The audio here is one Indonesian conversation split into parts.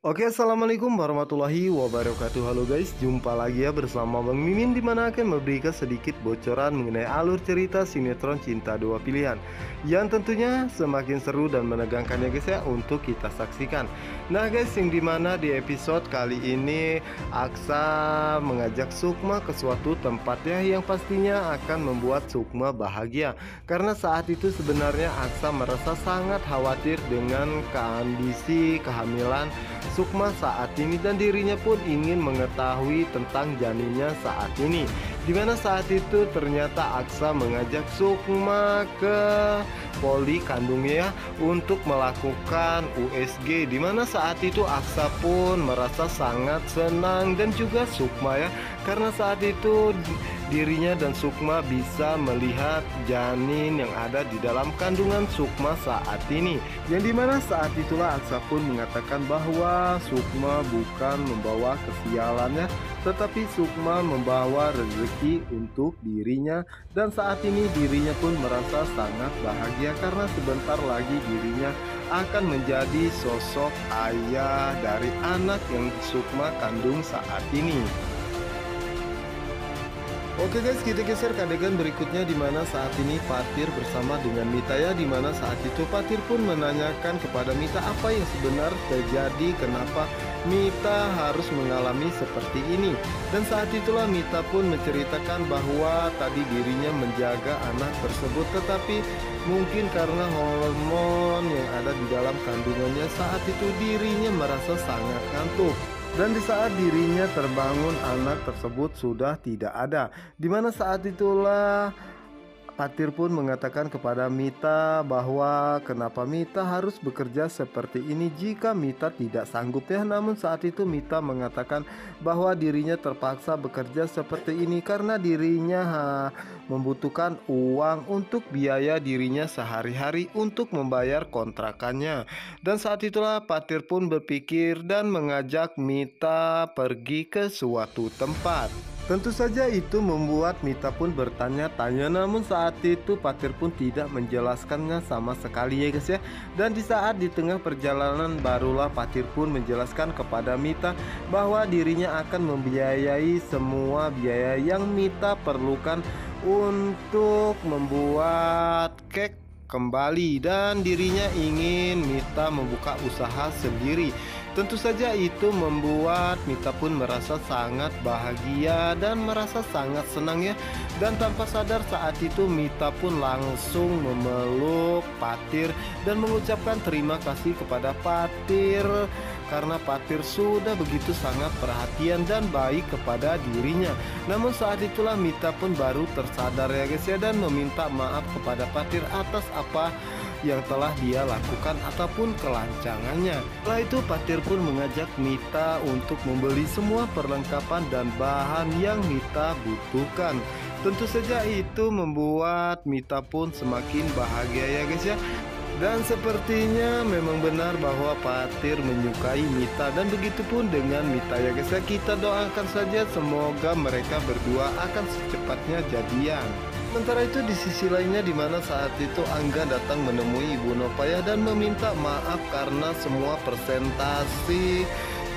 Oke, assalamualaikum warahmatullahi wabarakatuh. Halo guys, jumpa lagi ya bersama Bang Mimin, di mana akan memberikan sedikit bocoran mengenai alur cerita sinetron Cinta Dua Pilihan yang tentunya semakin seru dan menegangkan ya guys ya untuk kita saksikan. Nah guys, yang dimana di episode kali ini Aksa mengajak Sukma ke suatu tempat ya, yang pastinya akan membuat Sukma bahagia, karena saat itu sebenarnya Aksa merasa sangat khawatir dengan kondisi kehamilan Sukma saat ini, dan dirinya pun ingin mengetahui tentang janinnya saat ini. Dimana saat itu ternyata Aksa mengajak Sukma ke poli kandungnya untuk melakukan USG, dimana saat itu Aksa pun merasa sangat senang dan juga Sukma ya, karena saat itu dirinya dan Sukma bisa melihat janin yang ada di dalam kandungan Sukma saat ini. Yang dimana saat itulah Aksa pun mengatakan bahwa Sukma bukan membawa kesialannya, tetapi Sukma membawa rezeki untuk dirinya. Dan saat ini dirinya pun merasa sangat bahagia karena sebentar lagi dirinya akan menjadi sosok ayah dari anak yang Sukma kandung saat ini. Oke guys, kita geser ke adegan berikutnya, di mana saat ini Fatir bersama dengan Mita ya, di mana saat itu Fatir pun menanyakan kepada Mita apa yang sebenarnya terjadi, kenapa Mita harus mengalami seperti ini. Dan saat itulah Mita pun menceritakan bahwa tadi dirinya menjaga anak tersebut, tetapi mungkin karena hormon yang ada di dalam kandungannya saat itu dirinya merasa sangat ngantuk. Dan di saat dirinya terbangun, anak tersebut sudah tidak ada. Dimana saat itulah Fatir pun mengatakan kepada Mita bahwa kenapa Mita harus bekerja seperti ini jika Mita tidak sanggup ya. Namun saat itu Mita mengatakan bahwa dirinya terpaksa bekerja seperti ini karena dirinya membutuhkan uang untuk biaya dirinya sehari-hari untuk membayar kontrakannya. Dan saat itulah Fatir pun berpikir dan mengajak Mita pergi ke suatu tempat. Tentu saja itu membuat Mita pun bertanya-tanya, namun saat itu Fatir pun tidak menjelaskannya sama sekali ya guys ya. Dan di saat di tengah perjalanan barulah Fatir pun menjelaskan kepada Mita bahwa dirinya akan membiayai semua biaya yang Mita perlukan untuk membuat cake kembali, dan dirinya ingin Mita membuka usaha sendiri. Tentu saja itu membuat Mita pun merasa sangat bahagia dan merasa sangat senang ya. Dan tanpa sadar saat itu Mita pun langsung memeluk Fatir dan mengucapkan terima kasih kepada Fatir, karena Fatir sudah begitu sangat perhatian dan baik kepada dirinya. Namun saat itulah Mita pun baru tersadar ya guys ya, dan meminta maaf kepada Fatir atas apa yang telah dia lakukan ataupun kelancangannya. Setelah itu Fatir pun mengajak Mita untuk membeli semua perlengkapan dan bahan yang Mita butuhkan. Tentu saja itu membuat Mita pun semakin bahagia ya guys ya. Dan sepertinya memang benar bahwa Fatir menyukai Mita, dan begitu pun dengan Mita ya guys ya. Kita doakan saja semoga mereka berdua akan secepatnya jadian. Sementara itu di sisi lainnya, di mana saat itu Angga datang menemui Ibu Nopaya dan meminta maaf karena semua presentasi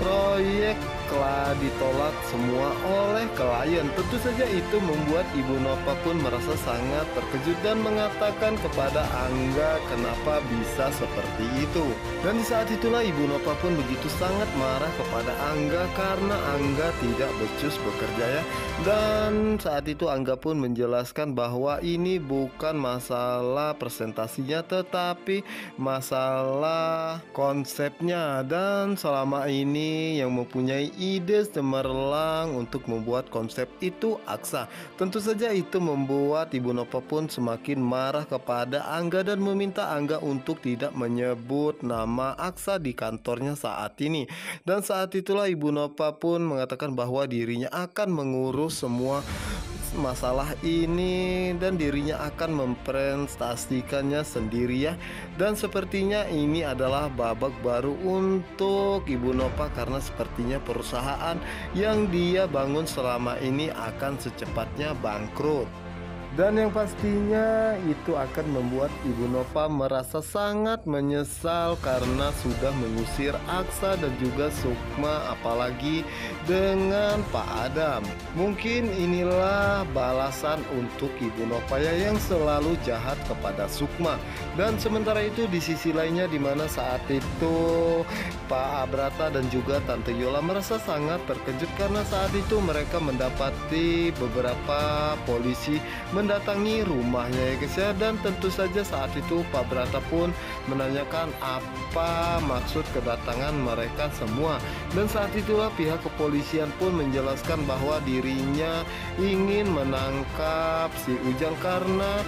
proyek telah ditolak semua oleh klien. Tentu saja itu membuat Ibu Nova pun merasa sangat terkejut dan mengatakan kepada Angga kenapa bisa seperti itu. Dan di saat itulah Ibu Nova pun begitu sangat marah kepada Angga karena Angga tidak becus bekerja ya. Dan saat itu Angga pun menjelaskan bahwa ini bukan masalah presentasinya, tetapi masalah konsepnya, dan selama ini yang mempunyai ide cemerlang untuk membuat konsep itu Aksa. Tentu saja itu membuat Ibu Nova pun semakin marah kepada Angga dan meminta Angga untuk tidak menyebut nama Aksa di kantornya saat ini. Dan saat itulah Ibu Nova pun mengatakan bahwa dirinya akan mengurus semua masalah ini dan dirinya akan mempresentasikannya sendiri ya. Dan sepertinya ini adalah babak baru untuk Ibu Nova, karena sepertinya perusahaan yang dia bangun selama ini akan secepatnya bangkrut. Dan yang pastinya itu akan membuat Ibu Nova merasa sangat menyesal karena sudah mengusir Aksa dan juga Sukma, apalagi dengan Pak Adam. Mungkin inilah balasan untuk Ibu Nova yang selalu jahat kepada Sukma. Dan sementara itu di sisi lainnya, di mana saat itu Pak Abrata dan juga Tante Yola merasa sangat terkejut karena saat itu mereka mendapati beberapa polisi mendatangi rumahnya ya guys ya. Dan tentu saja saat itu Pak Brata pun menanyakan apa maksud kedatangan mereka semua. Dan saat itulah pihak kepolisian pun menjelaskan bahwa dirinya ingin menangkap si Ujang karena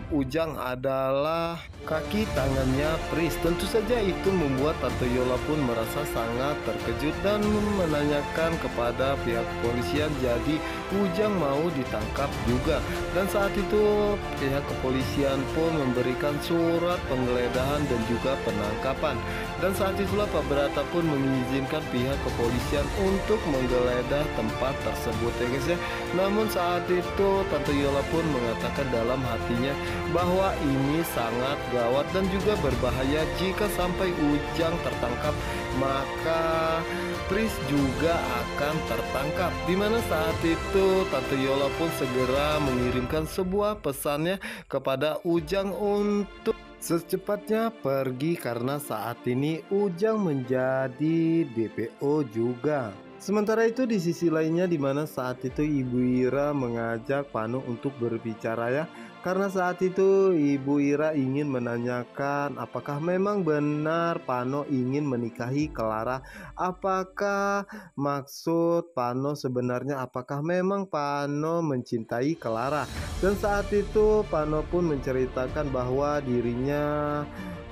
Ujang adalah kaki tangannya Pris. Tentu saja itu membuat Tante Yola pun merasa sangat terkejut dan menanyakan kepada pihak kepolisian, jadi Ujang mau ditangkap juga. Dan saat itu pihak kepolisian pun memberikan surat penggeledahan dan juga penangkapan. Dan saat itulah Pak Brata pun mengizinkan pihak kepolisian untuk menggeledah tempat tersebut ya guys ya. Namun saat itu Tante Yola pun mengatakan dalam hatinya bahwa ini sangat gawat dan juga berbahaya. Jika sampai Ujang tertangkap, maka Pris juga akan tertangkap. Dimana saat itu Tante Yola pun segera mengirimkan sebuah pesannya kepada Ujang untuk secepatnya pergi karena saat ini Ujang menjadi DPO juga. Sementara itu di sisi lainnya, di mana saat itu Ibu Ira mengajak Pano untuk berbicara ya. Karena saat itu Ibu Ira ingin menanyakan apakah memang benar Pano ingin menikahi Clara. Apakah maksud Pano sebenarnya, apakah memang Pano mencintai Clara. Dan saat itu Pano pun menceritakan bahwa dirinya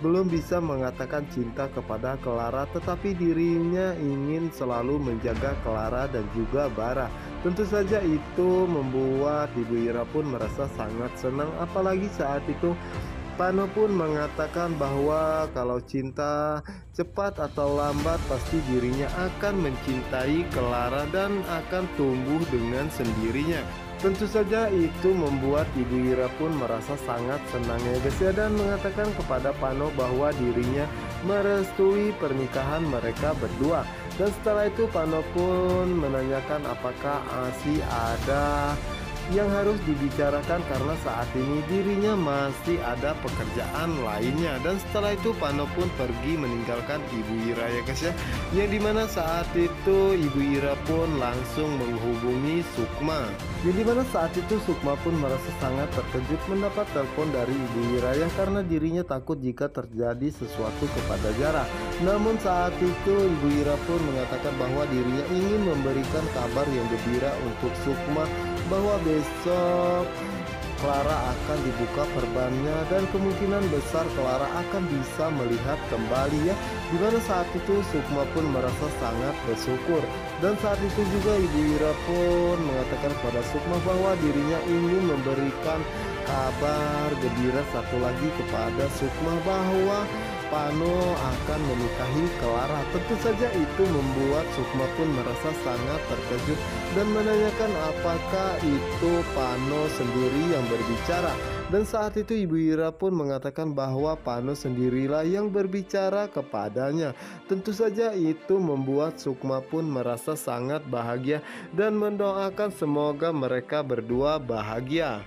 belum bisa mengatakan cinta kepada Clara, tetapi dirinya ingin selalu menjaga Clara dan juga Bara. Tentu saja itu membuat Ibu Ira pun merasa sangat senang, apalagi saat itu Pano pun mengatakan bahwa kalau cinta cepat atau lambat pasti dirinya akan mencintai Clara dan akan tumbuh dengan sendirinya. Tentu saja itu membuat Ibu Ira pun merasa sangat senang ya guys ya, dan mengatakan kepada Pano bahwa dirinya merestui pernikahan mereka berdua. Dan setelah itu Pano pun menanyakan apakah masih ada yang harus dibicarakan karena saat ini dirinya masih ada pekerjaan lainnya. Dan setelah itu Pano pun pergi meninggalkan Ibu Ira ya guys ya, yang dimana saat itu Ibu Ira pun langsung menghubungi Sukma, yang dimana saat itu Sukma pun merasa sangat terkejut mendapat telepon dari Ibu Ira ya, karena dirinya takut jika terjadi sesuatu kepada Zara. Namun saat itu Ibu Ira pun mengatakan bahwa dirinya ingin memberikan kabar yang gembira untuk Sukma bahwa besok Clara akan dibuka perbannya dan kemungkinan besar Clara akan bisa melihat kembali ya. Dimana saat itu Sukma pun merasa sangat bersyukur. Dan saat itu juga Ibu Ira pun mengatakan kepada Sukma bahwa dirinya ingin memberikan kabar gembira satu lagi kepada Sukma bahwa Pano akan menikahi Clara. Tentu saja itu membuat Sukma pun merasa sangat terkejut dan menanyakan apakah itu Pano sendiri yang berbicara. Dan saat itu Ibu Ira pun mengatakan bahwa Pano sendirilah yang berbicara kepadanya. Tentu saja itu membuat Sukma pun merasa sangat bahagia dan mendoakan semoga mereka berdua bahagia.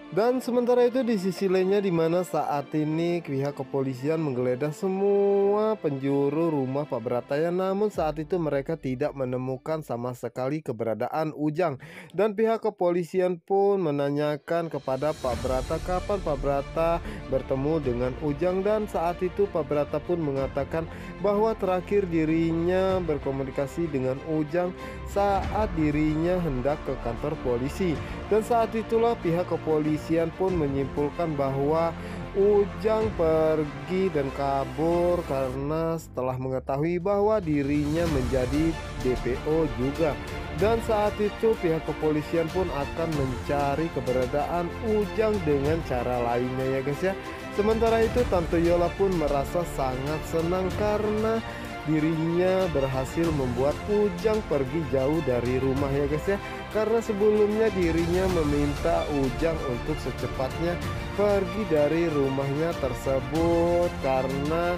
Dan sementara itu di sisi lainnya, di mana saat ini pihak kepolisian menggeledah semua penjuru rumah Pak Brataya, namun saat itu mereka tidak menemukan sama sekali keberadaan Ujang. Dan pihak kepolisian pun menanyakan kepada Pak Brata kapan Pak Brata bertemu dengan Ujang, dan saat itu Pak Brata pun mengatakan bahwa terakhir dirinya berkomunikasi dengan Ujang saat dirinya hendak ke kantor polisi. Dan saat itulah pihak kepolisian pun menyimpulkan bahwa Ujang pergi dan kabur karena setelah mengetahui bahwa dirinya menjadi DPO juga. Dan saat itu pihak kepolisian pun akan mencari keberadaan Ujang dengan cara lainnya ya guys ya. Sementara itu Tante Yola pun merasa sangat senang karena dirinya berhasil membuat Ujang pergi jauh dari rumah ya guys ya. Karena sebelumnya dirinya meminta Ujang untuk secepatnya pergi dari rumahnya tersebut, karena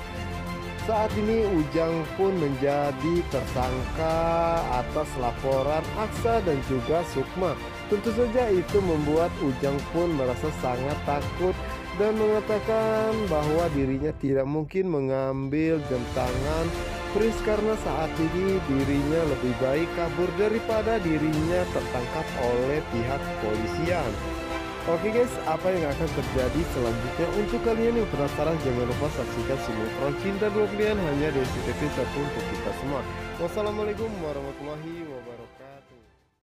saat ini Ujang pun menjadi tersangka atas laporan Aksa dan juga Sukma. Tentu saja itu membuat Ujang pun merasa sangat takut dan mengatakan bahwa dirinya tidak mungkin mengambil jam tangan Pris, karena saat ini dirinya lebih baik kabur daripada dirinya tertangkap oleh pihak kepolisian. Oke guys, apa yang akan terjadi selanjutnya? Untuk kalian yang penasaran, jangan lupa saksikan semua cinta dan pilihan hanya di SCTV 1 untuk kita semua. Wassalamualaikum warahmatullahi wabarakatuh.